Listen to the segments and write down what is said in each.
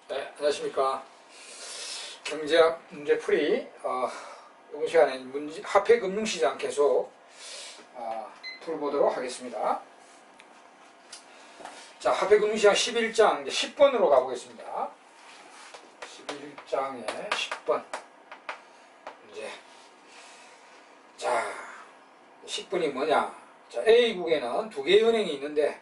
네, 안녕하십니까. 경제학 문제풀이 이번 시간에 화폐금융시장 계속 풀어보도록 하겠습니다. 자, 화폐금융시장 11장 10번으로 가보겠습니다. 11장의 10번 문제. 자, 10번이 뭐냐. 자, A국에는 두 개의 은행이 있는데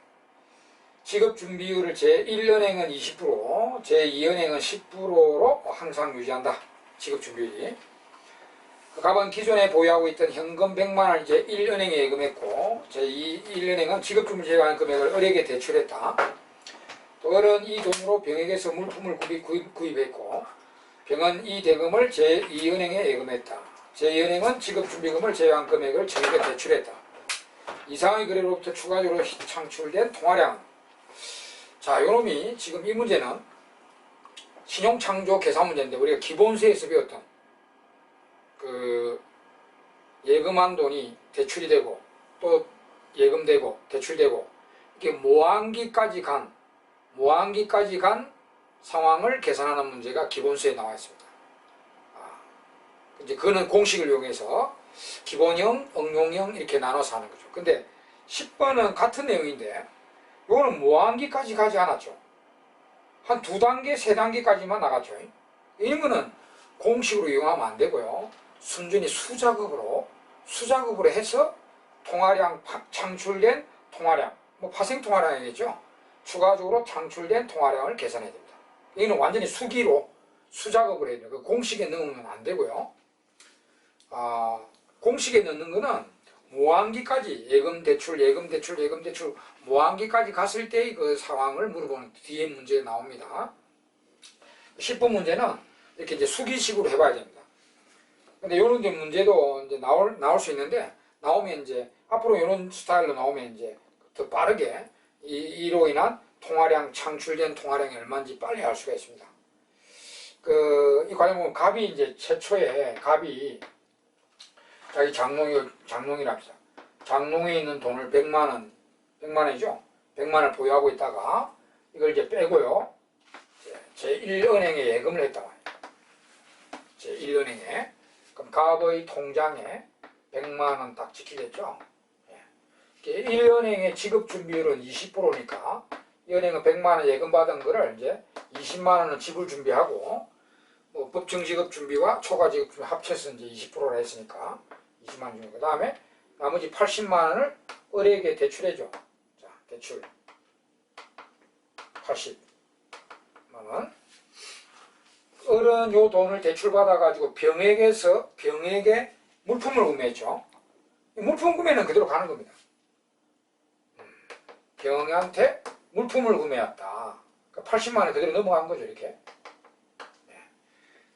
지급준비율을 제1은행은 20%, 제2은행은 10%로 항상 유지한다. 지급준비율이. 갑은 기존에 보유하고 있던 현금 100만원을 제1은행에 예금했고 제2은행은 지급준비 제외한 금액을 을에게 대출했다. 또 을은 이 돈으로 병에게서 물품을 구입했고 병은 이 대금을 제2은행에 예금했다. 제2은행은 지급준비금을 제외한 금액을 정에게 대출했다. 이상의 거래로부터 추가적으로 창출된 통화량은, 자, 요놈이 지금 이 문제는 신용창조 계산 문제인데 우리가 기본서에서 배웠던 그 예금한 돈이 대출이 되고 또 예금되고 대출되고 이게 모환기까지 간 상황을 계산하는 문제가 기본서에 나와 있습니다. 이제 그거는 공식을 이용해서 기본형, 응용형 이렇게 나눠서 하는 거죠. 근데 10번은 같은 내용인데 이거는 모환기까지 가지 않았죠. 한 2단계, 3단계까지만 나갔죠. 이런 거는 공식으로 이용하면 안 되고요. 순전히 수작업으로 해서 통화량, 창출된 통화량, 뭐 파생 통화량이겠죠. 추가적으로 창출된 통화량을 계산해야 됩니다. 이거는 완전히 수작업을 해야 돼요. 그 공식에 넣으면 안 되고요. 공식에 넣는 거는 모환기까지 예금 대출 모환기까지 갔을 때의 그 상황을 물어보는 뒤에 문제에 나옵니다. 10번 문제는 이렇게 이제 수기식으로 해봐야 됩니다. 근데 이런 문제도 이제 나올 수 있는데 나오면 이제 앞으로 이런 스타일로 나오면 이제 더 빠르게 이로 인한 통화량, 창출된 통화량이 얼마인지 빨리 알 수가 있습니다. 이 과정 보면 갑이 이제 최초에 갑이 자기 장롱이랍시다. 장롱에 있는 돈을 100만원이죠. 100만원을 보유하고 있다가 이걸 이제 빼고요. 제1은행에 예금을 했다. 제1은행에. 그럼 갑의 통장에 100만원 딱 찍히겠죠. 1은행의 지급준비율은 20%니까 이 은행은 100만원 예금 받은 거를 이제 20만원을 지불 준비하고 뭐 법정 지급 준비와 초과 지급 준비 합쳐서 이제 20%라 했으니까 20만원 주는 거. 그 다음에 나머지 80만원을 을에게 대출해줘. 자, 대출 80만원. 을은 요 돈을 대출받아가지고 병에게 물품을 구매했죠. 물품 구매는 그대로 가는 겁니다. 병한테 물품을 구매했다. 그러니까 80만원 그대로 넘어간 거죠, 이렇게.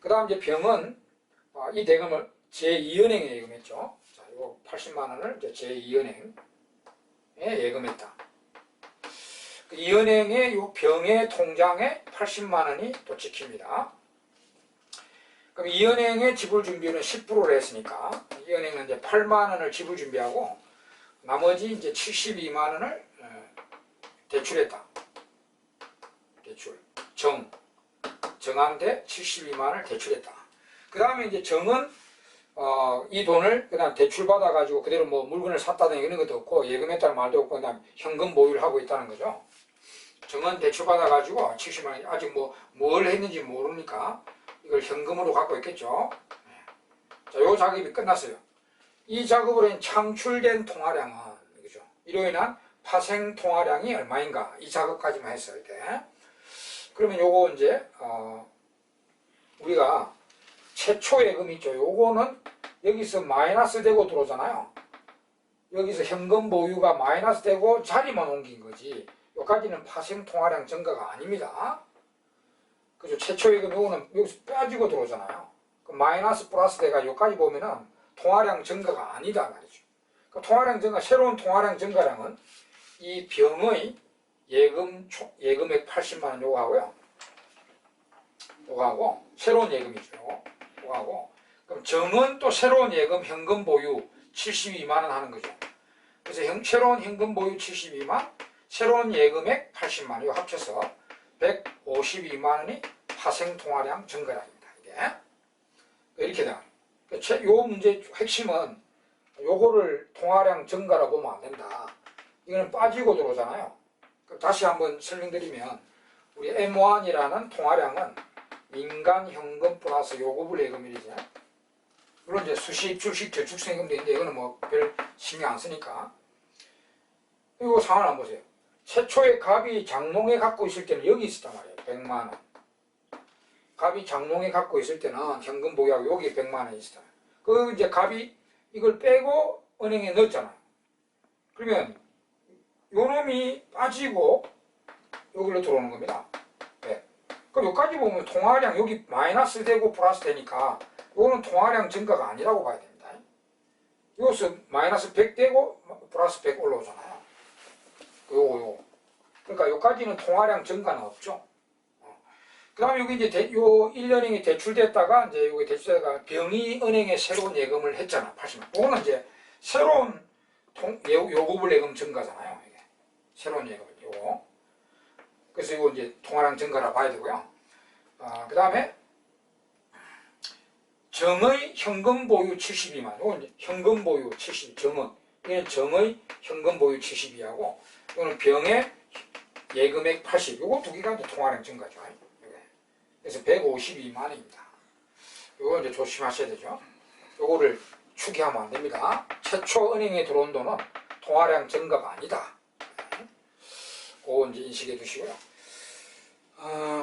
그 다음 이제 병은 이 대금을 제2은행에 예금했죠. 자, 이거 80만원을 이제 제2은행에 예금했다. 이 은행의 이 병의 통장에 80만원이 또 찍힙니다. 그럼 이 은행의 지불 준비는 10%를 했으니까 이 은행은 이제 8만원을 지불 준비하고 나머지 이제 72만원을 대출했다. 대출. 정한테 72만원을 대출했다. 그 다음에 이제 정은 이 돈을 그다음 대출받아가지고 그대로 뭐 물건을 샀다든지 이런 것도 없고 예금했다는 말도 없고 그다음 현금 보유를 하고 있다는 거죠. 정은 대출받아가지고 70만원 아직 뭘 했는지 모르니까 이걸 현금으로 갖고 있겠죠. 자, 요 작업이 끝났어요. 이 작업으로 인해 창출된 통화량은 그죠? 이로 인한 파생 통화량이 얼마인가? 이 작업까지만 했을 때. 그러면 요거 이제 우리가 최초 예금 있죠. 요거는 여기서 마이너스 되고 들어오잖아요. 여기서 현금 보유가 마이너스 되고 자리만 옮긴 거지. 여기까지는 파생 통화량 증가가 아닙니다. 그죠? 최초 예금 요거는 여기서 빠지고 들어오잖아요. 그 마이너스 플러스 돼가 여기까지 보면은 통화량 증가가 아니다 말이죠. 그 통화량 증가, 새로운 통화량 증가량은 이 병의 예금액 80만원 요거하고요. 요거하고 새로운 예금이죠. 요거하고 그럼 정은 또 새로운 예금 현금 보유 72만원 하는 거죠. 그래서 새로운 현금 보유 72만, 새로운 예금액 80만원 이거 합쳐서 152만원이 파생 통화량 증가량입니다. 이게 이렇게 돼요. 요 문제 핵심은 요거를 통화량 증가라 보면 안 된다. 이거는 빠지고 들어오잖아요. 다시 한번 설명드리면 우리 M1이라는 통화량은 민간 현금 플러스 요구불 예금일이죠. 물론 이제 수십, 주식, 저축세금도 있는데 이거는 뭐 별 신경 안 쓰니까. 이거 상황을 한번 보세요. 최초에 갑이 장롱에 갖고 있을 때는 여기 있었단 말이에요. 100만원. 갑이 장롱에 갖고 있을 때는 현금 보유하고 여기 100만원이 있었잖아요. 그 이제 갑이 이걸 빼고 은행에 넣었잖아요. 그러면 요 놈이 빠지고 여기로 들어오는 겁니다. 네. 그럼 여기까지 보면 통화량 여기 마이너스 되고 플러스 되니까 이거는 통화량 증가가 아니라고 봐야 됩니다. 이것은 마이너스 100 되고 플러스 100 올라오잖아요. 요거. 그러니까 여기까지는 통화량 증가는 없죠. 그 다음에 여기 이제 요 1년행이 대출됐다가 이제 여기 대출되다가 병이은행에 새로운 예금을 했잖아. 80만. 이거는 이제 새로운 요구불 예금 증가잖아요. 이게. 새로운 예금, 요거. 그래서 이거 이제 통화량 증가라 봐야 되고요. 그 다음에 정의 현금 보유 72만. 이건 현금 보유 72, 정은. 이건 정의 현금 보유 72하고, 이거는 병의 예금액 80. 요거 두 개가 이제 통화량 증가죠. 그래서 152만원입니다. 요거 이제 조심하셔야 되죠. 요거를 추계하면 안 됩니다. 최초 은행에 들어온 돈은 통화량 증가가 아니다. 그거 이제 인식해 두시고요.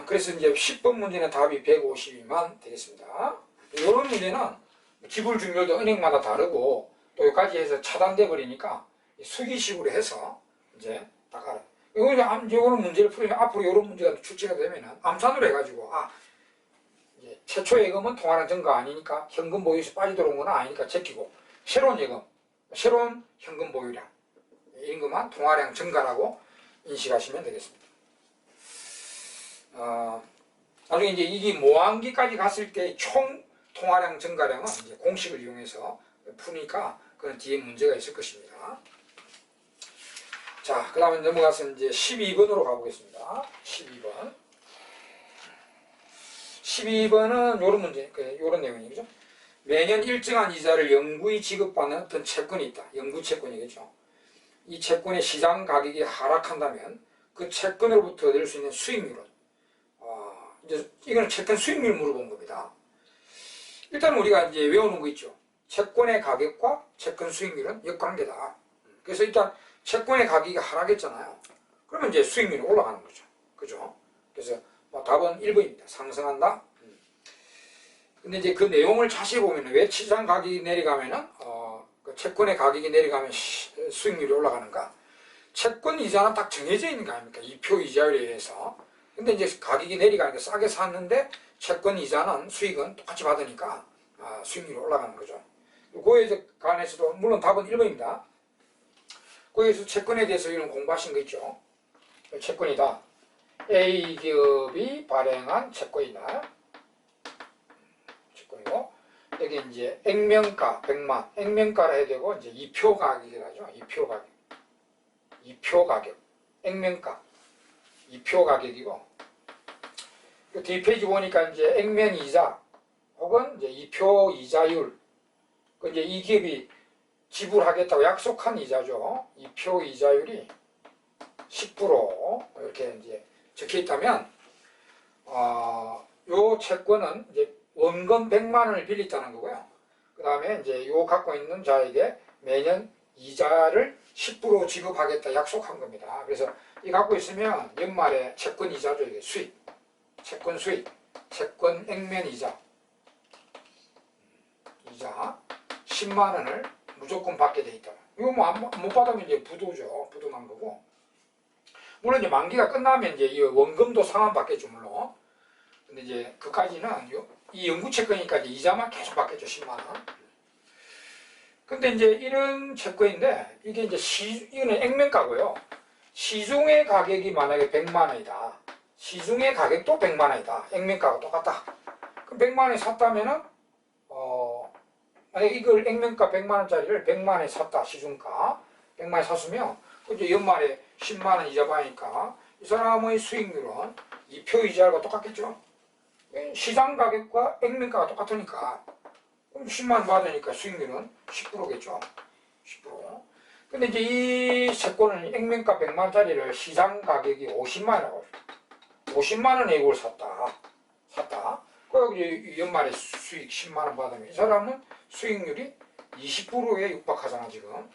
그래서 이제 10번 문제는 답이 152만 되겠습니다. 이런 문제는 지불 중률도 은행마다 다르고 또 여기까지 해서 차단돼 버리니까 수기식으로 해서 이제 딱 알아. 이거는 문제를 풀면 앞으로 이런 문제가 출제가 되면은 암산으로 해가지고 이제 최초 예금은 통화량 증가 아니니까 현금 보유에서 빠지도록 건 아니니까 제끼고 새로운 예금, 새로운 현금 보유량 이런 것만 통화량 증가라고 인식하시면 되겠습니다. 나중에 이제 이게 모항기까지 갔을 때 총 통화량 증가량은 이제 공식을 이용해서 푸니까 그건 뒤에 문제가 있을 것입니다. 자, 그 다음에 넘어가서 이제 12번으로 가보겠습니다. 12번. 12번은 요런 문제, 요런 내용이죠. 매년 일정한 이자를 영구히 지급받는 어떤 채권이 있다. 영구 채권이겠죠. 이 채권의 시장 가격이 하락한다면 그 채권으로부터 얻을 수 있는 수익률은, 이제 이거는 채권 수익률 물어본 겁니다. 일단 우리가 이제 외우는 거 있죠. 채권의 가격과 채권 수익률은 역관계다. 그래서 일단 채권의 가격이 하락했잖아요. 그러면 이제 수익률이 올라가는 거죠. 그죠? 그래서 답은 1번입니다. 상승한다. 근데 이제 그 내용을 자세히 보면 왜 시장 가격이 내려가면은 그 채권의 가격이 내려가면 수익률이 올라가는가? 채권 이자는 딱 정해져 있는 거 아닙니까? 이표 이자율에 의해서. 근데 이제 가격이 내려가니까 싸게 샀는데 채권 이자는 수익은 똑같이 받으니까 수익률이 올라가는 거죠. 그에 관해서도 물론 답은 1번입니다. 거기서 채권에 대해서 이런 공부하신 거 있죠. 채권이다. A기업이 발행한 채권이다. 채권이고, 여기 이제 액면가 100만, 액면가라 해야 되고, 이제 이표 가격이라죠. 이표 가격. 이표 가격. 액면가. 이표 가격이고, 그 뒷페이지 보니까 이제 액면 이자, 혹은 이제 이표 이자율. 그 이제 이 기업이 지불하겠다고 약속한 이자죠. 이표 이자율이 10% 이렇게 이제 적혀 있다면, 요 채권은 이제 원금 100만 원을 빌렸다는 거고요. 그 다음에 이제 요 갖고 있는 자에게 매년 이자를 10% 지급하겠다 약속한 겁니다. 그래서 이 갖고 있으면 연말에 채권 이자죠. 이게 수익, 채권 수익, 채권 액면 이자 10만 원을 무조건 받게 돼 있다. 이거 뭐 못 받으면 이제 부도죠. 부도난 거고. 물론 이제 만기가 끝나면 이제 이 원금도 상환받겠죠, 물론. 근데 이제 그까지는 이 영구채권이니까 이제 이자만 계속 받겠죠, 10만 원. 근데 이제 이런 채권인데 이게 이제 이거는 액면가고요. 시중의 가격이 만약에 100만 원이다. 시중의 가격도 100만 원이다. 액면가가 똑같다. 그럼 100만 원에 샀다면은 만약에 이걸 액면가 100만 원짜리를 100만 원에 샀다. 시중가 100만 원에 샀으면 이제 연말에 10만 원 이자 받으니까 이 사람의 수익률은 이표 이자율과 똑같겠죠. 시장 가격과 액면가가 똑같으니까 그럼 10만 받으니까 수익률은 10%겠죠. 10%. 근데 이제 이 채권은 액면가 100만짜리를 시장 가격이 50만이라고 합니다. 50만 원에 이걸 샀다. 그리고 이제 연말에 수익 10만 원 받으면 이 사람은 수익률이 20%에 육박하잖아 지금.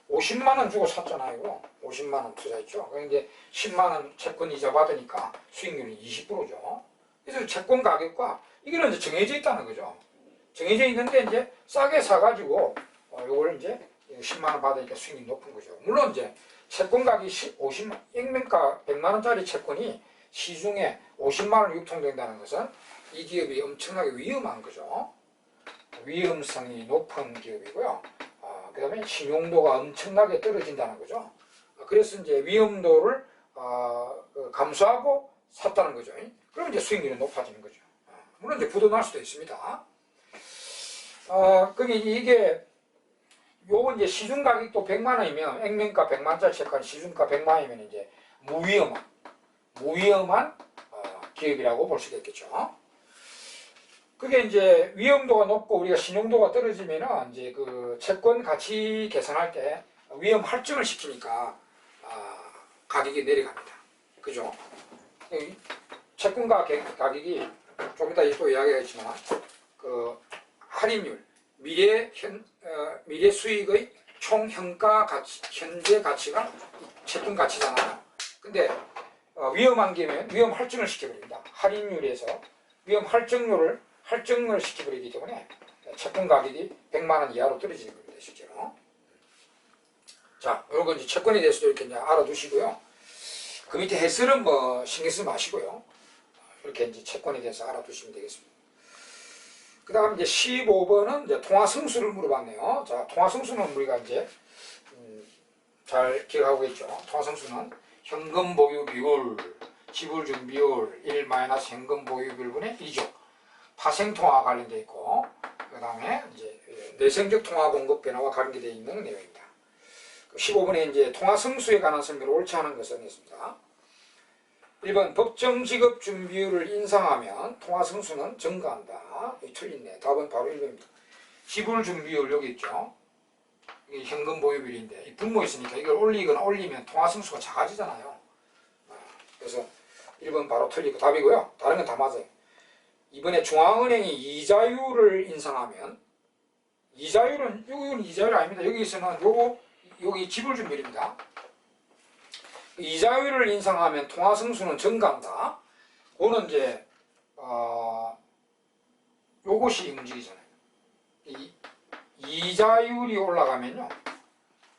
50만 원 주고 샀잖아요. 이거. 50만 원 투자했죠. 그런데 10만 원 채권 이자 받으니까 수익률이 20%죠. 그래서 채권 가격과 이거는 이제 정해져 있다는 거죠. 정해져 있는데 이제 싸게 사가지고 요걸 이제 10만 원 받으니까 수익이 높은 거죠. 물론 이제 채권 가격이 50만, 액면가 100만 원짜리 채권이 시중에 50만 원 유통된다는 것은 이 기업이 엄청나게 위험한 거죠. 위험성이 높은 기업이고요. 그 다음에 신용도가 엄청나게 떨어진다는 거죠. 그래서 이제 위험도를 감수하고 샀다는 거죠. 그러면 이제 수익률이 높아지는 거죠. 물론 이제 부도날 수도 있습니다. 그게 이게 요건 이제 시중 가격도 100만 원이면 액면가 100만짜리 채권 시중가 100만 원이면 이제 무위험한 기업이라고 볼 수가 있겠죠. 그게 이제 위험도가 높고 우리가 신용도가 떨어지면은 이제 그 채권 가치 계산할 때 위험 할증을 시키니까 가격이 내려갑니다. 그죠? 채권 가격이 좀 이따 또 이야기하겠지만 그 할인율 미래 수익의 총 현가 가치 현재 가치가 채권 가치잖아요. 근데 위험한 게면 위험 할증을 시켜버립니다. 할인율에서 위험 할증을 시켜버리기 때문에 채권 가격이 100만 원 이하로 떨어지는 겁니다. 실제로. 자, 요건 이제 채권에 대해서도 이렇게 이제 알아두시고요. 그 밑에 해설은 뭐 신경 쓰지 마시고요. 이렇게 이제 채권에 대해서 알아두시면 되겠습니다. 그 다음 이제 15번은 이제 통화성수를 물어봤네요. 자, 통화성수는 우리가 이제 잘 기억하고 있죠. 통화성수는 현금 보유 비율, 지불 준비율 1 마이너스 현금 보유 비율분의 1이죠. 파생통화 관련되어 있고, 그 다음에 이제 내성적 통화 공급 변화와 관계되어 있는 내용입니다. 15번에 이제 통화성수에 관한 설명을 옳지 않은 것은 있습니다. 1번 법정 지급 준비율을 인상하면 통화성수는 증가한다. 여기 틀린네. 답은 바로 1번입니다. 지불 준비율 여기 있죠. 이게 현금 보유비율인데 이 분모 있으니까 이걸 올리거나 올리면 통화성수가 작아지잖아요. 그래서 1번 바로 틀리고 답이고요. 다른 건 다 맞아요. 이번에 중앙은행이 이자율을 인상하면 이자율은 이건 이자율 아닙니다. 여기서는 여기 지불 준비율입니다. 이자율을 인상하면 통화성수는 증가한다. 그거는 이제 요것이 움직이잖아요. 이자율이 올라가면요.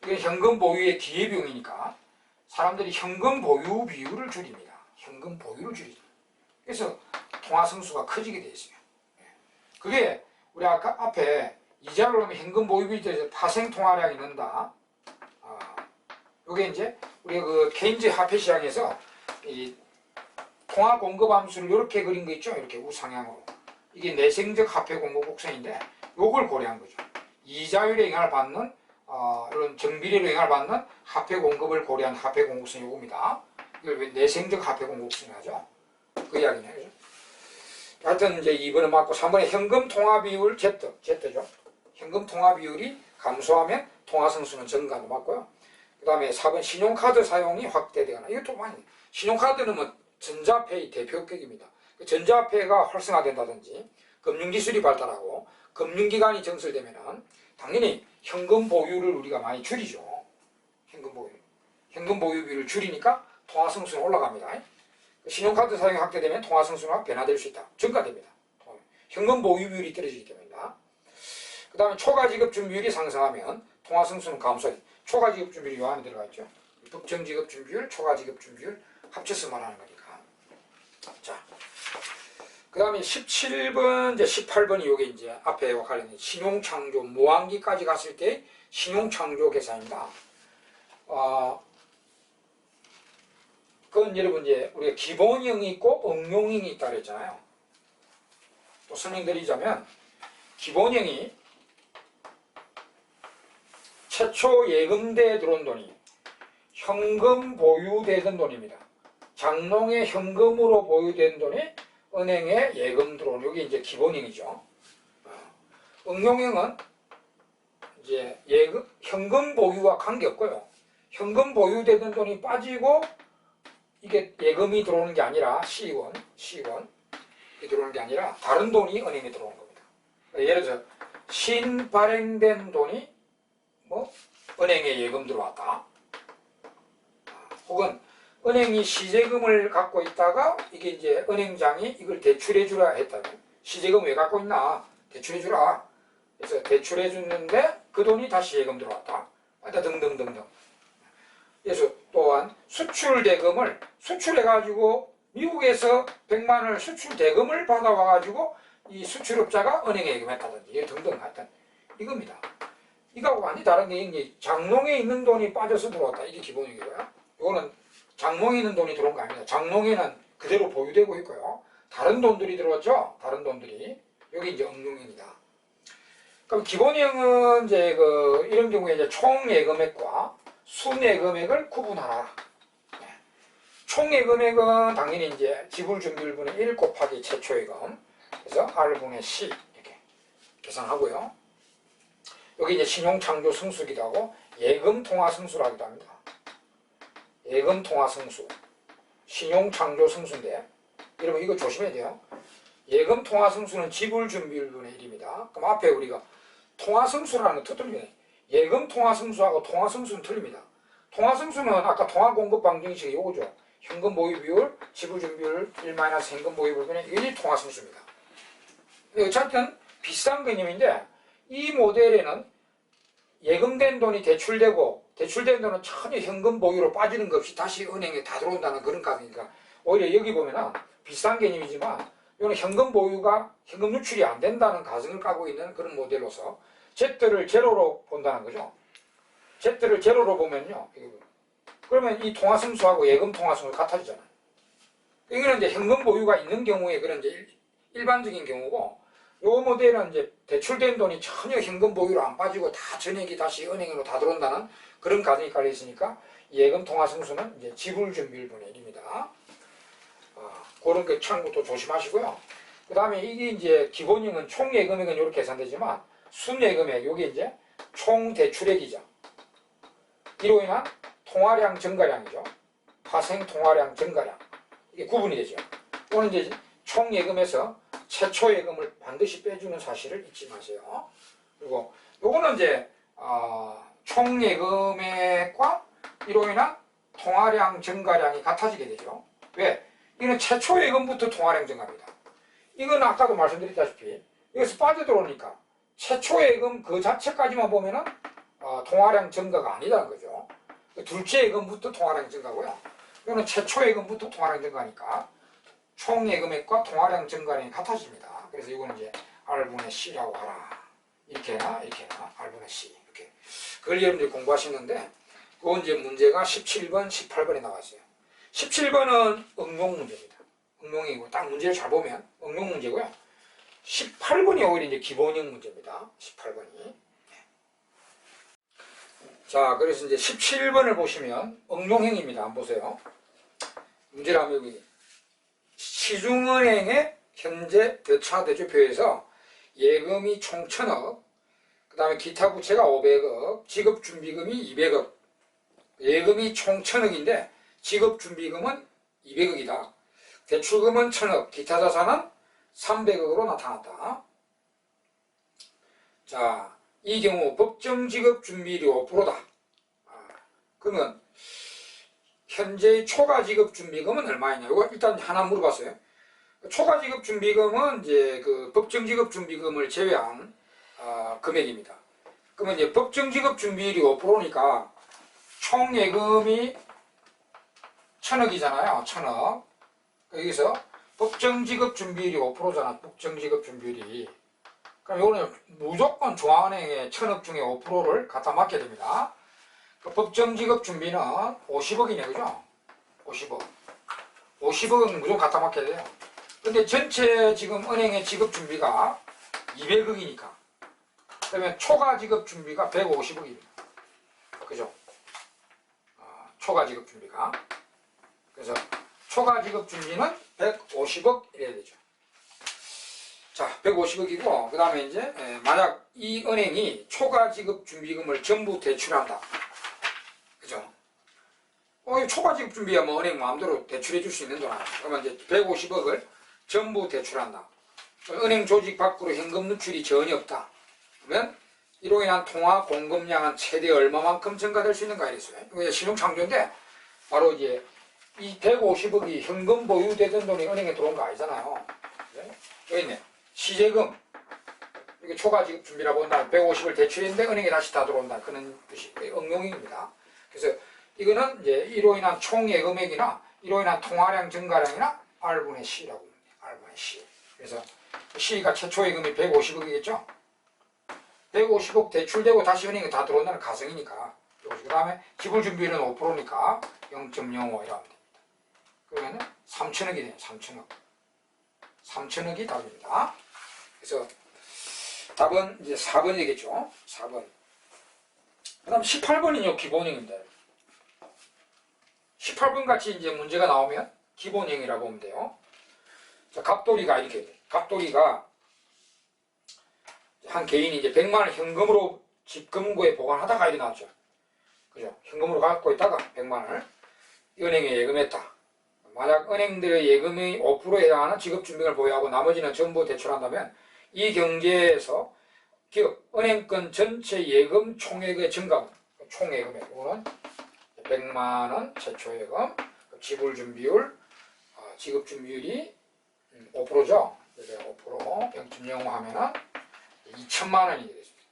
이게 현금 보유의 기회비용이니까 사람들이 현금 보유 비율을 줄입니다. 현금 보유를 줄이죠. 그래서 통화성수가 커지게 되어 있어요. 그게 우리 아까 앞에 이자를 하면 현금 보유 비율에 파생 통화량이 는다. 요게 이제 우리가 그 케인즈 화폐 시장에서 이 통화 공급 함수를 이렇게 그린 거 있죠. 이렇게 우상향으로. 이게 내생적 화폐 공급 곡선인데 요걸 고려한 거죠. 이자율에 영향을 받는 이런 정비례로 영향을 받는 화폐 공급을 고려한 화폐 공급선이 요겁니다. 이걸 왜 내생적 화폐 공급선이 하죠? 그 이야기네요. 그죠? 하여튼 이제 2번은 맞고 3번에 현금 통화 비율 Z죠. 현금 통화 비율이 감소하면 통화성수는 증가도 맞고요. 그 다음에 4번 신용카드 사용이 확대되거나 이것도 많이 신용카드는 뭐 전자페이 대표격입니다. 전자페이가 활성화된다든지 금융기술이 발달하고 금융기관이 정설되면은 당연히 현금 보유를 우리가 많이 줄이죠. 현금 보유비를 줄이니까 통화성수는 올라갑니다. 신용카드 사용이 확대되면 통화성수가 변화될 수 있다. 증가됩니다. 현금 보유비율이 떨어지기 때문입니다. 그 다음에 초과지급준비율이 상승하면 통화성수는 감소해. 초과지급준비율이 요 안에 들어가 있죠. 법정지급준비율, 초과지급준비율 합쳐서 말하는 거니까. 자, 그 다음에 17번, 이제 18번이 요게 이제 앞에 관련된 신용창조, 무한기까지 갔을 때 신용창조 계산입니다. 그건 여러분 이제 우리가 기본형이 있고 응용형이 있다 그랬잖아요. 또 설명드리자면 기본형이 최초 예금대에 들어온 돈이 현금 보유되던 돈입니다. 장롱에 현금으로 보유된 돈이 은행에 예금 들어오는, 여기 이제 기본형이죠. 응용형은 이제 현금 보유와 관계없고요. 현금 보유되던 돈이 빠지고 이게 예금이 들어오는 게 아니라 시원이 들어오는 게 아니라 다른 돈이 은행에 들어오는 겁니다. 예를 들어서 신발행된 돈이 뭐 은행에 예금 들어왔다. 혹은 은행이 시제금을 갖고 있다가 이게 이제 은행장이 이걸 대출해 주라 했다면, 시제금 왜 갖고 있나? 대출해 주라. 그래서 대출해 줬는데 그 돈이 다시 예금 들어왔다. 등등등등. 그래서 또한 수출 대금을 수출해가지고 미국에서 100만을 수출 대금을 받아와가지고 이 수출업자가 은행에 예금했다든지 등등 하여튼 이겁니다. 이거하고 완전히 다른 게 이제 장롱에 있는 돈이 빠져서 들어왔다. 이게 기본이고요. 이거는 장롱에 있는 돈이 들어온 거 아닙니다. 장롱에는 그대로 보유되고 있고요. 다른 돈들이 들어왔죠. 다른 돈들이. 여기 이제 응용형이다. 그럼 기본형은 이제 이런 경우에 이제 총 예금액과 순예금액을 구분하라. 총 예금액은 당연히 이제 지불 준비율분의 1 곱하기 최초예금. 그래서 R분의 C 이렇게 계산하고요. 여기 이제 신용창조 승수기도 하고 예금 통화 승수라기도 합니다. 예금 통화 승수, 신용창조 승수인데, 여러분 이거 조심해야 돼요. 예금 통화 승수는 지불 준비율분의 1입니다. 그럼 앞에 우리가 통화 승수라는 거 틀립니다. 예금 통화 승수하고 통화 승수는 틀립니다. 통화 승수는 아까 통화 공급 방정식이 요거죠. 현금 보유 비율, 지불 준비율 1 현금 보유 비율분의 1이 통화 승수입니다. 어쨌든 비슷한 개념인데, 이 모델에는 예금된 돈이 대출된 돈은 전혀 현금 보유로 빠지는 것 없이 다시 은행에 다 들어온다는 그런 값이니까, 오히려 여기 보면은 비슷한 개념이지만 이거는 현금 보유가 현금 유출이 안 된다는 가정을 까고 있는 그런 모델로서 Z를 제로로 본다는 거죠. Z를 제로로 보면요, 그러면 이 통화승수하고 예금 통화승수 같아지잖아요. 이거는 이제 현금 보유가 있는 경우에 그런 이제 일반적인 경우고, 요 모델은 이제 대출된 돈이 전혀 현금 보유로 안 빠지고 다 전액이 다시 은행으로 다 들어온다는 그런 가정이 깔려 있으니까 예금 통화 승수는 이제 지불 준비율분의 1입니다. 그런 게 참고도 조심하시고요. 그 다음에 이게 이제 기본형은 총 예금액은 이렇게 계산되지만 순예금액, 요게 이제 총 대출액이죠. 이로 인한 통화량 증가량이죠. 파생 통화량 증가량. 이게 구분이 되죠. 이거는 이제 총 예금에서 최초 예금을 반드시 빼주는 사실을 잊지 마세요. 그리고 요거는 이제 총 예금액과 이로 인한 통화량 증가량이 같아지게 되죠. 왜? 이거는 최초 예금부터 통화량 증가입니다. 이건 아까도 말씀드렸다시피 여기서 빠져들어오니까 최초 예금 그 자체까지만 보면은 통화량 증가가 아니다는 거죠. 둘째 예금부터 통화량 증가고요. 이거는 최초 예금부터 통화량 증가니까 총 예금액과 통화량 증가량이 같아집니다. 그래서 이거는 이제 R분의 C라고 하라. 이렇게나 R분의 C 이렇게. 그걸 여러분들이 공부하시는데, 그건 이제 문제가 17번, 18번에 나와 있어요. 17번은 응용 문제입니다. 응용이고 딱 문제를 잘 보면 응용 문제고요. 18번이 오히려 이제 기본형 문제입니다. 18번이. 자, 그래서 이제 17번을 보시면 응용형입니다. 한번 보세요. 문제를 하면 여기 시중은행의 현재 대차대조표에서 예금이 총 1000억, 그 다음에 기타 부채가 500억, 지급준비금이 200억, 예금이 총 1000억인데 지급준비금은 200억이다. 대출금은 1000억, 기타 자산은 300억으로 나타났다. 자, 이 경우 법정 지급준비율이 5%다. 그러면 현재의 초과 지급준비금은 얼마이냐? 이거 일단 하나 물어봤어요. 초과 지급준비금은 이제 그 법정 지급준비금을 제외한 금액입니다. 그러면 이제 법정 지급준비율이 5%니까 총 예금이 1000억이잖아요. 1000억. 여기서 법정 지급준비율이 5%잖아. 법정 지급준비율이. 그럼 이거는 무조건 중앙은행에 1000억 중에 5%를 갖다 맡게 됩니다. 그 법정 지급 준비는 50억이네, 그죠? 50억. 50억은 무조건 갖다 맡겨야 돼요. 근데 전체 지금 은행의 지급 준비가 200억이니까. 그러면 초과 지급 준비가 150억입니다. 그죠? 초과 지급 준비가. 그래서 초과 지급 준비는 150억 이래야 되죠. 자, 150억이고, 그 다음에 이제, 만약 이 은행이 초과 지급 준비금을 전부 대출한다. 그죠? 이 초과 지급 준비야 뭐 은행 마음대로 대출해 줄 수 있는 돈 아니야. 그러면 이제 150억을 전부 대출한다. 은행 조직 밖으로 현금 누출이 전혀 없다. 그러면 이로 인한 통화 공급량은 최대 얼마만큼 증가될 수 있는가 이랬어요. 이거 신용창조인데, 바로 이제 이 150억이 현금 보유되던 돈이 은행에 들어온 거 아니잖아요. 여기 있네. 시제금. 이게 초과 지급 준비라고 한다. 150을 대출했는데 은행에 다시 다 들어온다. 그런 뜻이 응용입니다. 그래서 이거는 이제 이로 인한 총예금액이나 이로 인한 통화량 증가량이나 R분의 C라고 합니다. R분의 C. 그래서 C가 최초 예금이 150억이겠죠? 150억 대출되고 다시 은행에 다 들어온다는 가정이니까. 그 다음에 지불 준비율은 5%니까 0.05 이라고 합니다. 그러면 3천억이 돼요. 3천억. 3천억이 답입니다. 그래서 답은 이제 4번이겠죠. 4번. 그 다음 18번은요, 기본형입니다. 18번 같이 이제 문제가 나오면 기본형이라고 하면 돼요. 자, 갑돌이가 이렇게 돼. 갑돌이가 한 개인이 이제 100만원 현금으로 집금고에 보관하다가 일이 나왔죠. 그죠? 현금으로 갖고 있다가 100만원을 은행에 예금했다. 만약 은행들의 예금의 5%에 해당하는 지급준비금을 보유하고 나머지는 전부 대출한다면 이 경제에서 기업, 은행권 전체 예금 총액의 증가분, 총예금액, 이거는 100만원 최초예금, 지불준비율, 지급준비율이 5%죠. 5%, 0.05 하면은 2천만원이 되겠습니다.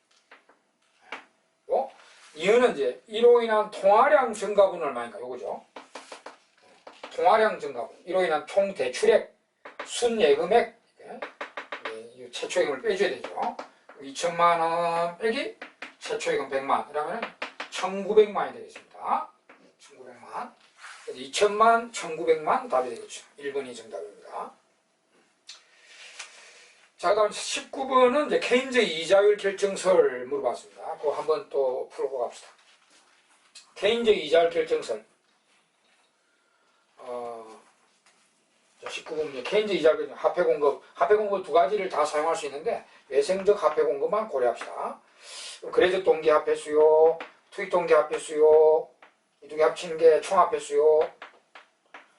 이유는 이제 이로 인한 통화량 증가분은 얼마인가? 요거죠. 통화량 증가분, 이로 인한 총 대출액, 순예금액, 최초예금을 빼줘야 되죠. 2천만원 빼기 최초예금 100만, 이러면 1900만이 되겠습니다. 1900만. 2천만, 1900만 답이 되겠죠. 1번이 정답입니다. 자, 그 다음 19번은 이제 케인즈 이자율 결정설 물어봤습니다. 그거 한번 또 풀고 갑시다. 케인즈 이자율 결정설. 19번 이제 케인즈 이자율 결정설, 화폐 공급 두 가지를 다 사용할 수 있는데 외생적 화폐 공급만 고려합시다. 거래적 동기 화폐 수요, 투입 동기 화폐 수요, 이 두 개 합치는 게 총 화폐 수요.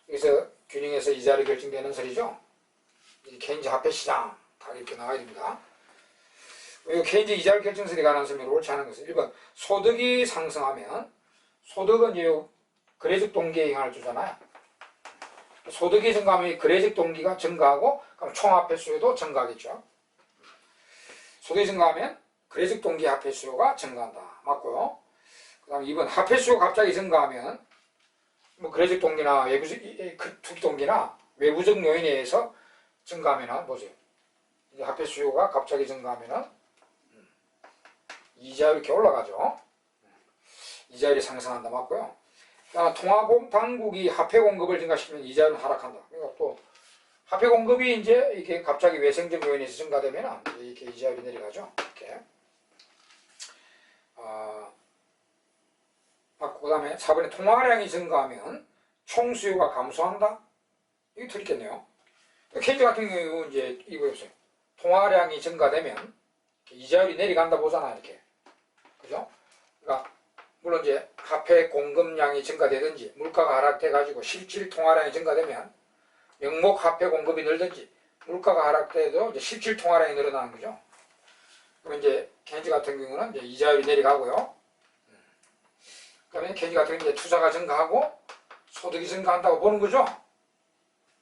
여기서 균형에서 이자율이 결정되는 설이죠. 이 케인즈 화폐 시장 다 이렇게 나와야 됩니다. 이 케인즈 이자율 결정설에 관한 설명을 옳지 않은 것은 1번 소득이 상승하면, 소득은 이제 거래적 동기에 영향을 주잖아요. 소득이 증가하면 거래적 동기가 증가하고 그럼 총화폐 수요도 증가하겠죠. 소득이 증가하면 거래적 동기 화폐 수요가 증가한다. 맞고요. 그 다음 2번 화폐 수요 갑자기 증가하면 뭐 거래적 동기나 외부적 투기 동기나 외부적 요인에 의해서 증가하면은 보세요. 이제 화폐 수요가 갑자기 증가하면은 이자율이 이렇게 올라가죠. 이자율이 상승한다. 맞고요. 통화 당국이 화폐 공급을 증가시키면 이자율은 하락한다. 그러니까 또 화폐 공급이 이제 이렇게 갑자기 외생적 요인에서 증가되면 이렇게 이자율이 내려가죠. 이렇게. 그 다음에 4번에 통화량이 증가하면 총수요가 감소한다. 이게 틀리겠네요. 케인즈 같은 경우 이제 이거 보세요. 통화량이 증가되면 이자율이 내려간다 보잖아. 이렇게. 그죠? 그러니까 물론 이제 화폐 공급량이 증가되든지 물가가 하락돼가지고 실질 통화량이 증가되면 명목 화폐 공급이 늘든지 물가가 하락돼도 이제 실질 통화량이 늘어나는 거죠. 그럼 이제 케인즈 같은 경우는 이제 이자율이 내려가고요. 그다음에 케인즈 같은 경우는 이제 투자가 증가하고 소득이 증가한다고 보는 거죠.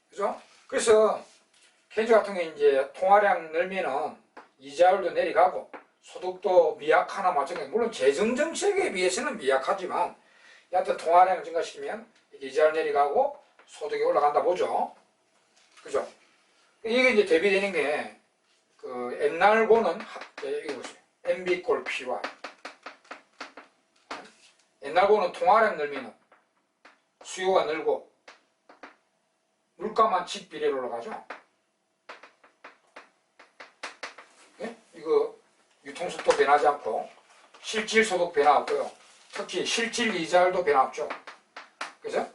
그죠? 그래서 케인즈 같은 경우 이제 통화량 늘면은 이자율도 내려가고 소득도 미약하나 마찬가지. 물론 재정 정책에 비해서는 미약하지만 여하튼 통화량을 증가시키면 이자율 내려가고 소득이 올라간다 보죠. 그죠? 이게 이제 대비되는 게 그 옛날고는 이거 보세요. MB 꼴 PY. 옛날고는 통화량 늘면은 수요가 늘고 물가만 직비례로 올라가죠. 예? 이거 유통속도 변하지 않고 실질 소득 변화 없고요. 특히 실질 이자율도 변화 없죠. 그죠?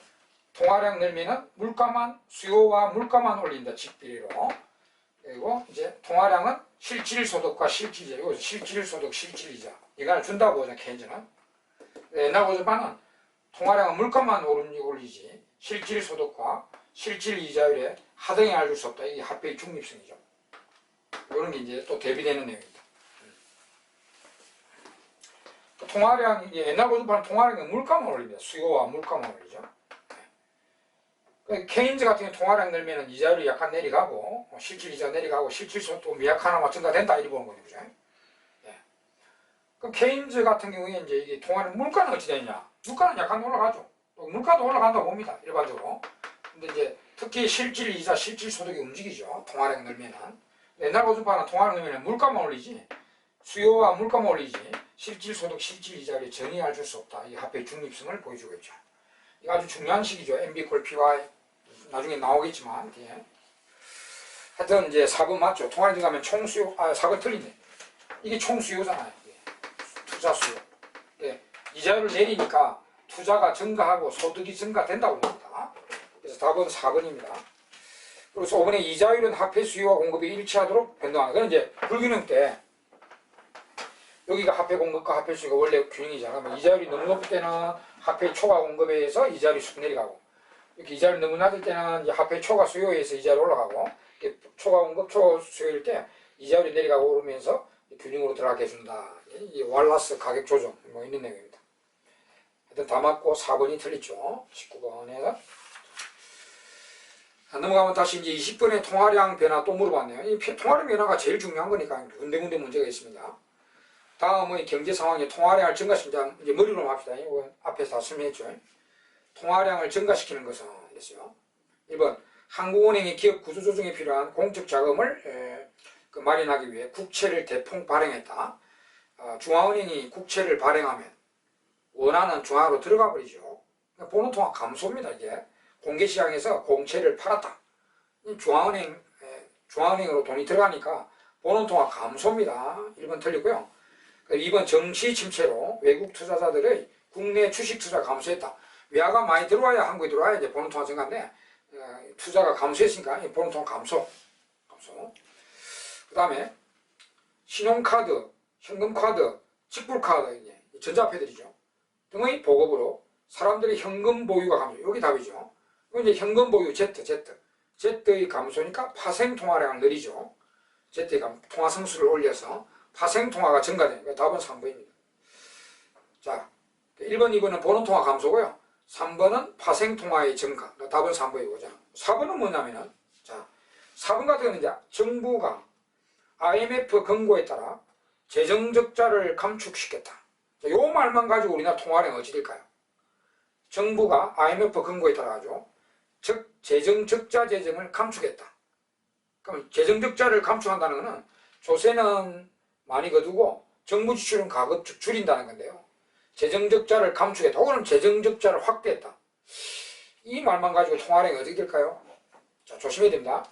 통화량 늘면은 물가만, 수요와 물가만 올린다. 직비례로. 그리고 이제 통화량은 실질소득과 실질이자. 여기서 실질소득, 실질이자. 이걸 준다고 보죠, 케인즈는. 옛날 고조반은 통화량은 물가만 올리지 실질소득과 실질이자율에 하등행을 줄 수 없다. 이게 합계의 중립성이죠. 이런 게 이제 또 대비되는 내용입니다. 통화량, 옛날 고조반은 통화량은 물가만 올립니다. 수요와 물가만 올리죠. 케인즈 같은 경우 통화량 늘면 이자율이 약간 내려가고 실질이자 내려가고 실질소득도 미약하나마 증가된다 이렇게 보는 거죠. 그죠? 예. 그럼 케인즈 같은 경우에 이제 이게 통화량 물가는 어찌 되느냐? 물가는 약간 올라가죠. 또 물가도 올라간다고 봅니다. 일반적으로. 근데 이제 특히 실질이자 실질소득이 움직이죠. 통화량 늘면은. 옛날 고주파는 통화량 늘면 물가만 올리지 수요와 물가만 올리지 실질소득, 실질이자율이 전혀 알 수 없다. 이 합의 중립성을 보여주고 있죠. 이거 아주 중요한 식이죠. MB 콜 PY. 나중에 나오겠지만, 뒤에. 하여튼, 이제 4번 맞죠? 통화량 증가하면 총수요, 4번 틀리네. 이게 총수요잖아요. 투자 수요. 예. 이자율을 내리니까 투자가 증가하고 소득이 증가된다고 봅니다. 그래서 답은 4번입니다. 그래서 5번에 이자율은 화폐 수요와 공급이 일치하도록 변동한다. 그건 이제 불균형 때, 여기가 화폐 공급과 화폐 수요가 원래 균형이잖아. 그러면 이자율이 너무 높을 때는 화폐 초과 공급에 의해서 이자율이 쑥 내려가고, 이렇게 이자율이 너무 낮을 때는 이제 화폐 초과 수요에 의해서 이자율이 올라가고, 초과 공급, 초과 수요일 때 이자율이 내려가고 오르면서 균형으로 들어가게 해준다. 이 왈라스 가격 조정, 뭐 있는 내용입니다. 하여튼 다 맞고 4번이 틀렸죠. 19번에서. 넘어가면 다시 이제 20번에 통화량 변화 또 물어봤네요. 이 통화량 변화가 제일 중요한 거니까 군데군데 문제가 있습니다. 다음은 경제 상황에 통화량을 증가시킨다. 이제 머리로 합시다. 이거 앞에서 다 설명했죠. 통화량을 증가시키는 것은 이랬어요. 1번 한국은행이 기업 구조조정에 필요한 공적 자금을 마련하기 위해 국채를 대폭 발행했다. 중앙은행이 국채를 발행하면 원하는 중앙으로 들어가 버리죠. 보너통화 감소입니다. 이게 공개시장에서 공채를 팔았다. 중앙은행으로 돈이 들어가니까 보너통화 감소입니다. 1번 틀리고요. 2번 정시 침체로 외국 투자자들의 국내 주식 투자 감소했다. 외화가 많이 들어와야 한국에 들어와야 이제 보너통화 증가인데 투자가 감소했으니까 보너통화 감소. 그 다음에 신용카드, 현금카드, 직불카드, 이제 전자화폐들이죠. 등의 보급으로 사람들의 현금 보유가 감소. 여기 답이죠. 이제 현금 보유 Z의 감소니까 파생 통화량을 늘리죠. Z의 통화 성수를 올려서 파생 통화가 증가되니까 답은 3번입니다. 자, 1번, 2번은 보너통화 감소고요. 3번은 파생 통화의 증가. 답은 3번이고, 자, 4번은 뭐냐면은, 자, 4번 같은 경우는 이제 정부가 IMF 권고에 따라 재정 적자를 감축시켰다. 자, 요 말만 가지고 우리나라 통화량이 어찌 될까요? 정부가 IMF 권고에 따라 가지고 즉 재정 적자 재정을 감축했다. 그럼 재정 적자를 감축한다는 것은 조세는 많이 거두고 정부 지출은 가급적 줄인다는 건데요. 재정 적자를 감축했다. 혹은 재정 적자를 확대했다. 이 말만 가지고 통화량이 어떻게 될까요? 자, 조심해야 됩니다.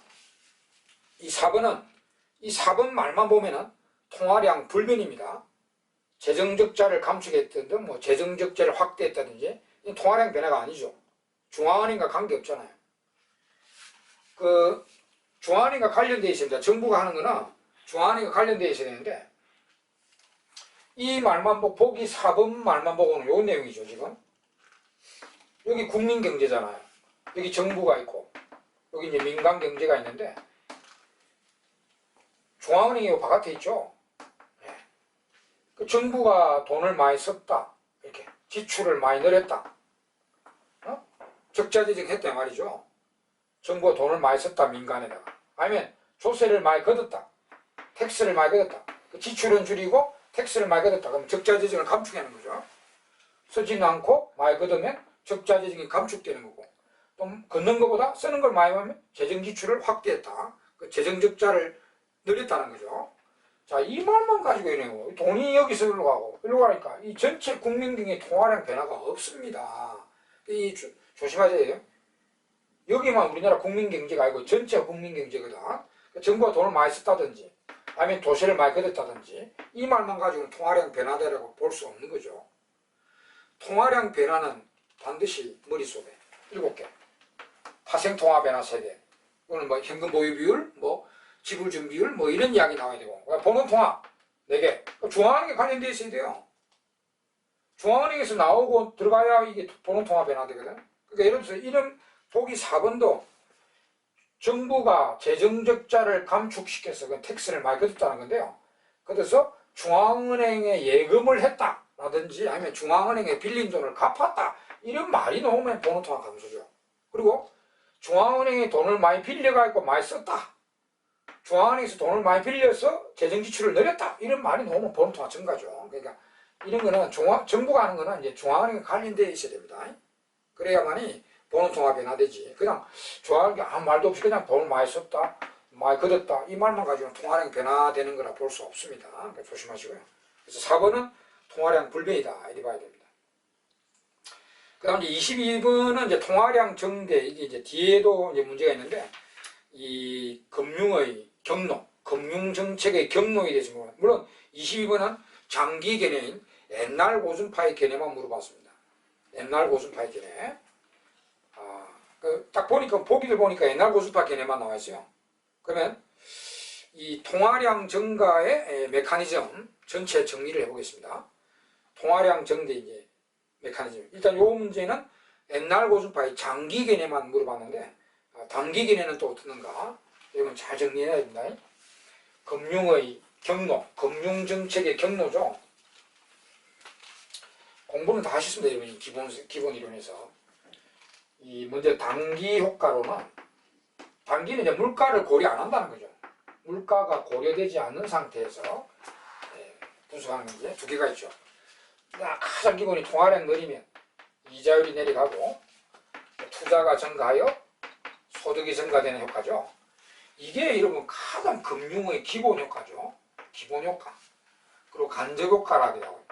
이 4번 말만 보면은 통화량 불변입니다. 재정 적자를 감축했든 뭐 재정 적자를 확대했다든지 이 통화량 변화가 아니죠. 중앙은행과 관계없잖아요. 중앙은행과 관련되어 있습니다. 정부가 하는 거는 중앙은행과 관련되어 있어야 되는데 이 말만 보기 4번 말만 보고는 요 내용이죠. 지금 여기 국민경제잖아요. 여기 정부가 있고 여기 이제 민간경제가 있는데 중앙은행이 요 바깥에 있죠. 네. 그 정부가 돈을 많이 썼다. 이렇게 지출을 많이 늘렸다. 적자재정했다 말이죠. 정부가 돈을 많이 썼다. 민간에다가. 아니면 조세를 많이 걷었다. 텍스를 많이 걷었다. 그 지출은 줄이고 텍스를 많이 걷었다. 그럼 적자재정을 감축하는 거죠. 쓰지는 않고 많이 걷으면 적자재정이 감축되는 거고 또 걷는 것보다 쓰는 걸 많이 하면 재정지출을 확대했다. 그 재정적자를 늘렸다는 거죠. 자, 이 말만 가지고 이래요. 돈이 여기서 일로 가고 일로 가니까 이 전체 국민경제 통화량 변화가 없습니다. 조심하셔야 돼요. 여기만 우리나라 국민경제가 아니고 전체 국민경제거든. 정부가 돈을 많이 썼다든지 아니면 도시를 많이 걷었다든지 이 말만 가지고는 통화량 변화다라고 볼 수 없는 거죠. 통화량 변화는 반드시 머릿속에 7개. 파생통화변화 세대. 오늘 뭐 현금 보유 비율, 뭐 지불 준 비율, 뭐 이런 이야기 나와야 되고. 번호통화 4개. 중앙은행에 관련되어 있어야 돼요. 중앙은행에서 나오고 들어가야 이게 번호통화 변화되거든. 그러니까 예를 들어서 이런 보기 4번도 정부가 재정적자를 감축시켜서 그 텍스를 많이 걷었다는 건데요. 그래서 중앙은행에 예금을 했다라든지 아니면 중앙은행에 빌린 돈을 갚았다 이런 말이 나오면 번호통화 감소죠. 그리고 중앙은행에 돈을 많이 빌려가지고 많이 썼다. 중앙은행에서 돈을 많이 빌려서 재정지출을 늘렸다. 이런 말이 나오면 번호통화 증가죠. 그러니까 이런 거는 정부가 하는 거는 이제 중앙은행에 관련되어 있어야 됩니다. 그래야만이 번호통화 변화되지. 그냥 좋아하는 게 아무 말도 없이 그냥 돈을 많이 썼다, 많이 걷었다 이 말만 가지고는 통화량이 변화되는 거라 볼 수 없습니다. 그러니까 조심하시고요. 그래서 4번은 통화량 불변이다 이렇게 봐야 됩니다. 그 다음 이제 22번은 이제 통화량 증대 이게 이제 뒤에도 이제 문제가 있는데 이 금융의 경로, 금융정책의 경로에 대해서 물론 22번은 장기 개념인 옛날 고순파의 개념만 물어봤습니다. 옛날 고순파의 개념. 딱 보니까 보기를 보니까 옛날 고순파 개념만 나와 있어요. 그러면 이 통화량 증가의 메커니즘 전체 정리를 해보겠습니다. 통화량 증대 이제 메커니즘. 일단 요 문제는 옛날 고순파의 장기 개념만 물어봤는데 단기 개념은 또 어떻는가? 여러분 잘 정리해야 됩니다. 금융의 경로, 금융정책의 경로죠. 공부는 다 하셨습니다. 여러분 기본 이론에서. 이 먼저 단기 효과로는 단기는 이제 물가를 고려 안 한다는 거죠. 물가가 고려되지 않는 상태에서 분석하는 게 이제 두 개가 있죠. 가장 기본이 통화량 늘리면 이자율이 내려가고 투자가 증가하여 소득이 증가되는 효과죠. 이게 여러분 가장 금융의 기본 효과죠. 기본 효과. 그리고 간접 효과라고 하고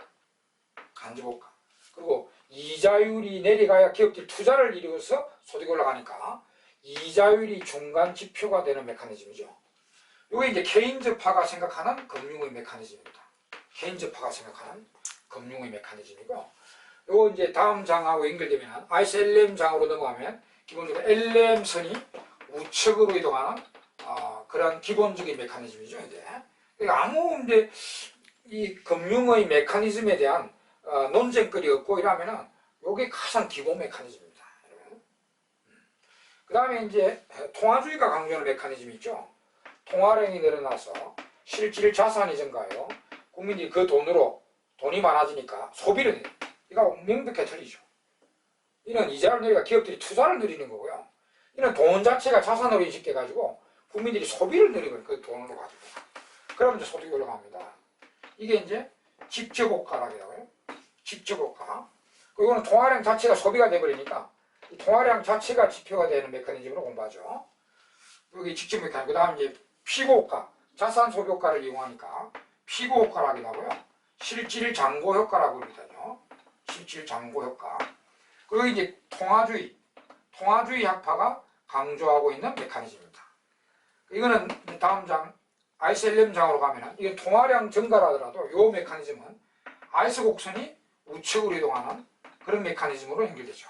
간접 효과. 그리고 이자율이 내려가야 기업들이 투자를 이루어서 소득이 올라가니까 이자율이 중간 지표가 되는 메커니즘이죠. 이게 이제 케인즈파가 생각하는 금융의 메커니즘입니다. 케인즈파가 생각하는 금융의 메커니즘이고, 이거 이제 다음 장하고 연결되면 ISLM 장으로 넘어가면 기본적으로 LM선이 우측으로 이동하는 그런 기본적인 메커니즘이죠. 이제 그러니까 아무 이제 이 금융의 메커니즘에 대한 논쟁거리 없고 이러면은 이게 가장 기본 메커니즘입니다. 그 다음에 이제 통화주의가 강조하는 메커니즘이 있죠. 통화량이 늘어나서 실질 자산이 증가해요. 국민들이 그 돈으로 돈이 많아지니까 소비를 해요. 이거 명백히 틀리죠. 이는 이자를 내리가 기업들이 투자를 늘리는 거고요. 이는 돈 자체가 자산으로 인식돼가지고 국민들이 소비를 늘리고 그 돈으로 가지고 그러면 이제 소득이 올라갑니다. 이게 이제 직접효과라고 해요. 직접효과. 이거는 통화량 자체가 소비가 돼버리니까 이 통화량 자체가 지표가 되는 메커니즘으로 공부하죠. 여기 직접 메커니즘. 그 다음 이제 피고효과. 자산 소비 효과를 이용하니까 피고효과라고 하기도 하고요. 실질 잔고 효과라고 그러거든요. 실질 잔고 효과. 그리고 이제 통화주의 학파가 강조하고 있는 메커니즘입니다. 이거는 다음 장 ISLM 장으로 가면은 이게 통화량 증가라 하더라도 이 메커니즘은 IS 곡선이 우측으로 이동하는 그런 메커니즘으로 연결되죠.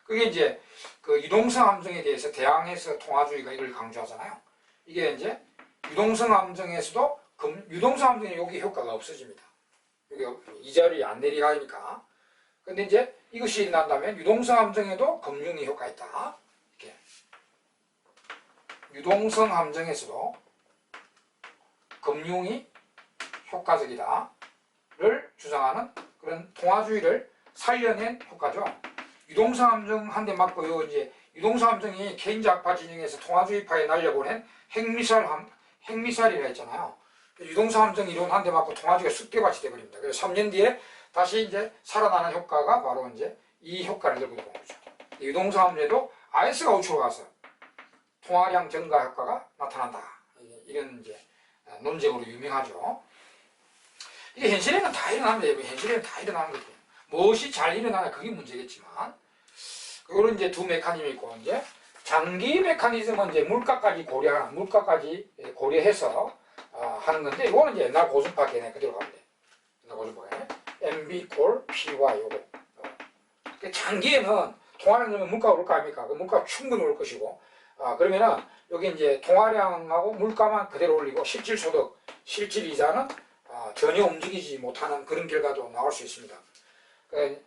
그게 이제 그 유동성 함정에 대해서 대항해서 통화주의가 이걸 강조하잖아요. 이게 이제 유동성 함정에서도 유동성 함정에 여기 효과가 없어집니다. 여기 이자율이 안 내려가니까. 근데 이제 이것이 일어난다면 유동성 함정에도 금융이 효과 있다. 이렇게. 유동성 함정에서도 금융이 효과적이다를 주장하는 그런 통화주의를 살려낸 효과죠. 유동성 함정 한 대 맞고 요 이제 유동성 함정이 케인즈 학파 진영에서 통화주의파에 날려보낸 핵미사일이라 했잖아요. 유동성 함정 이론 한 대 맞고 통화주의가 쑥대밭이 돼버립니다. 그래서 3년 뒤에 다시 이제 살아나는 효과가 바로 이제 이 효과를 들고 들어온 거죠. 유동성 함정에도 IS가 우측으로 가서 통화량 증가 효과가 나타난다. 이런 이제 논쟁으로 유명하죠. 이게 현실에는 다 일어납니다. 현실에는 다 일어나는 거죠. 무엇이 잘 일어나냐 그게 문제겠지만, 이런 이제 두 메커니즘이 있고, 이제 장기 메커니즘은 이제 물가까지 고려해서 하는 건데, 이거는 이제 옛날 고순파 개념 그대로 가면 돼. 옛날 고순파 개념. MB 콜 PY 요거. 장기에는 통화량 넣으면 물가가 올 거 아닙니까? 그 물가가 충분히 올 것이고, 그러면은 여기 이제 통화량하고 물가만 그대로 올리고 실질소득, 실질이자는 전혀 움직이지 못하는 그런 결과도 나올 수 있습니다.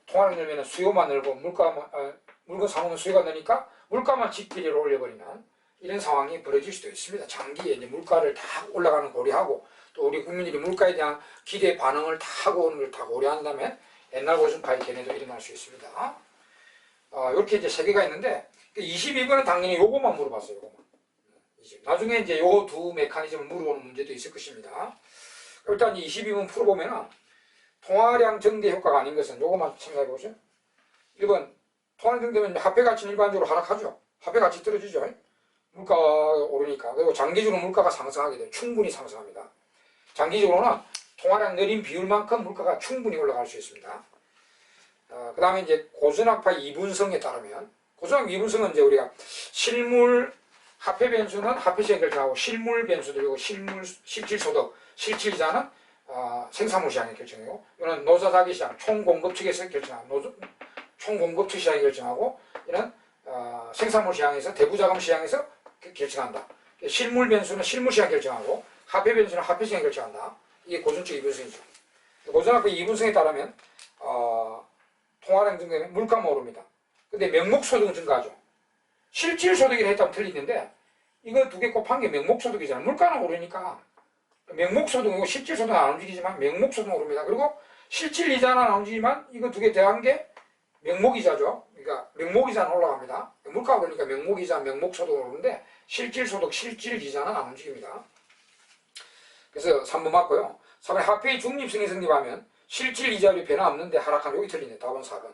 통화량 늘면 수요만 늘고 물건 사놓으면 수요가 느니까 물가만 지피리로 올려버리는 이런 상황이 벌어질 수도 있습니다. 장기에 이제 물가를 다 올라가는 고려하고 또 우리 국민들이 물가에 대한 기대 반응을 다 하고 오는 걸 다 고려한다면 옛날 고승파의 견해도 일어날 수 있습니다. 이렇게 이제 세 개가 있는데 22번은 당연히 요것만 물어봤어요. 요것만. 나중에 이제 요 두 메커니즘을 물어보는 문제도 있을 것입니다. 일단 22번 풀어보면은 통화량 증대 효과가 아닌 것은 요것만 생각해 보세요. 1번 통화량 증대면 화폐 가치는 일반적으로 하락하죠. 화폐 가치 떨어지죠. 물가가 오르니까. 그리고 장기적으로 물가가 상승하게 돼요. 충분히 상승합니다. 장기적으로는 통화량 느린 비율만큼 물가가 충분히 올라갈 수 있습니다. 그 다음에 이제 고전학파 이분성에 따르면, 고전학파 이분성은 이제 우리가 실물, 화폐 변수는 화폐 시장이 결정하고 실물 변수도 그리고 실질소득, 실질이자는 생산물 시장이 결정이고, 이거는 노사사기 시장, 총공급 측에서 결정하고, 총공급 측 시장이 결정하고, 이는 생산물 시장에서 대부자금 시장에서 결정한다. 실물 변수는 실물 시장 결정하고, 화폐 변수는 화폐 시장 결정한다. 이게 고전적 이분성이죠. 고전학파 이분성에 따르면 통화량 증가는 물가만 오릅니다. 근데 명목소득은 증가하죠. 실질소득이라 했다면 틀리는데 이거 두 개 곱한 게 명목소득이잖아요. 물가는 오르니까 명목소득이고 실질소득은 안 움직이지만 명목소득은 오릅니다. 그리고 실질이자는 안 움직이지만 이거 두 개 더한 게 명목이자죠. 그러니까 명목이자는 올라갑니다. 물가가 오르니까 명목이자, 명목소득은 오르는데 실질소득, 실질이자는 안 움직입니다. 그래서 3번 맞고요. 3번 화폐의 중립성이 성립하면 실질 이자율이 변화 없는데 하락한 여기 틀리네. 답은 4번.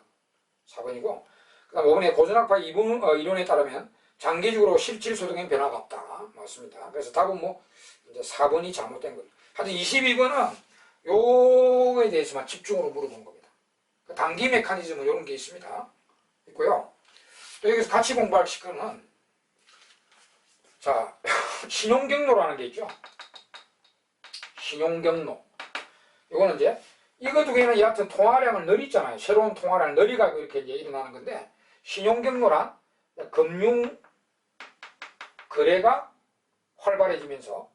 4번이고 그 다음 5번에 고전학파 이론에 따르면 장기적으로 실질 소득엔 변화가 없다. 맞습니다. 그래서 답은 이제 4번이 잘못된 겁니다. 하여튼 22번은 요거에 대해서만 집중으로 물어본 겁니다. 단기 메커니즘은 이런 게 있고요. 또 여기서 같이 공부할 시간은 자 신용경로라는 게 있죠. 신용경로. 이거는 이제 이거 두 개는 여하튼 통화량을 늘리잖아요. 새로운 통화량을 늘리가지고 이렇게 이제 일어나는 건데, 신용경로란 금융 거래가 활발해지면서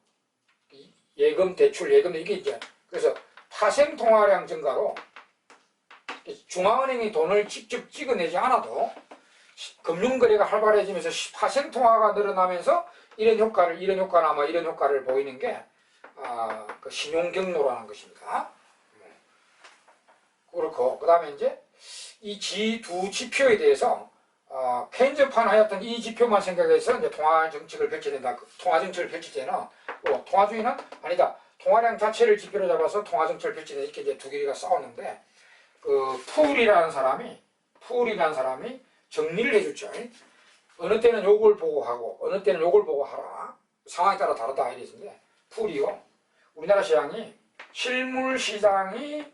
예금, 대출, 예금 이게 이제 그래서 파생 통화량 증가로 중앙은행이 돈을 직접 찍어내지 않아도 금융 거래가 활발해지면서 파생 통화가 늘어나면서 이런 효과를 보이는 게 그 신용경로라는 것입니다. 그렇고, 그 다음에 이제 이 두 지표에 대해서 케인즈판 하였던 이 지표만 생각해서 이제 통화 정책을 펼쳐야 된다. 통화 정책을 펼칠 때는 통화주의는 아니다. 통화량 자체를 지표로 잡아서 통화 정책을 펼쳐야 된다. 이렇게 이제 두 개가 싸웠는데 그 풀이라는 사람이 정리를 해줬죠. 어느 때는 요걸 보고 하고 어느 때는 요걸 보고 하라. 상황에 따라 다르다 이랬는데 풀이요. 우리나라 시장이 실물 시장이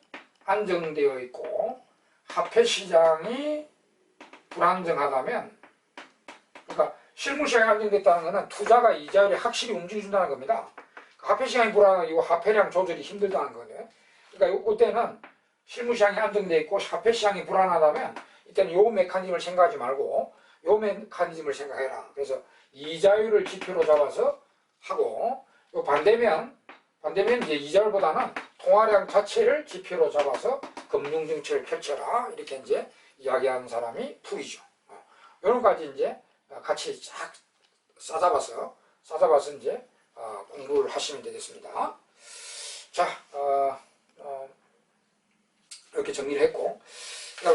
안정되어 있고 화폐 시장이 불안정하다면, 그러니까 실물 시장이 안정됐다는 것은 투자가 이자율이 확실히 움직여준다는 겁니다. 화폐 시장이 불안하고 화폐량 조절이 힘들다는 거예요. 그러니까 이때는 실물 시장이 안정되어 있고 화폐 시장이 불안하다면 이때는 요 메커니즘을 생각하지 말고 요 메커니즘을 생각해라. 그래서 이자율을 지표로 잡아서 하고, 요 반대면 이제 이자율보다는 통화량 자체를 지표로 잡아서 금융정책을 펼쳐라. 이렇게 이제 이야기하는 사람이 풀이죠. 이런 까지 이제 같이 쫙 싸잡아서 이제 공부를 하시면 되겠습니다. 자, 이렇게 정리를 했고,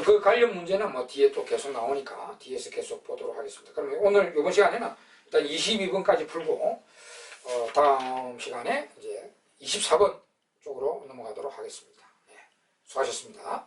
그 관련 문제는 뒤에 또 계속 나오니까 뒤에서 계속 보도록 하겠습니다. 그러면 오늘 이번 시간에는 일단 22번까지 풀고, 다음 시간에 이제 24번 쪽으로 넘어가도록 하겠습니다. 네, 수고하셨습니다.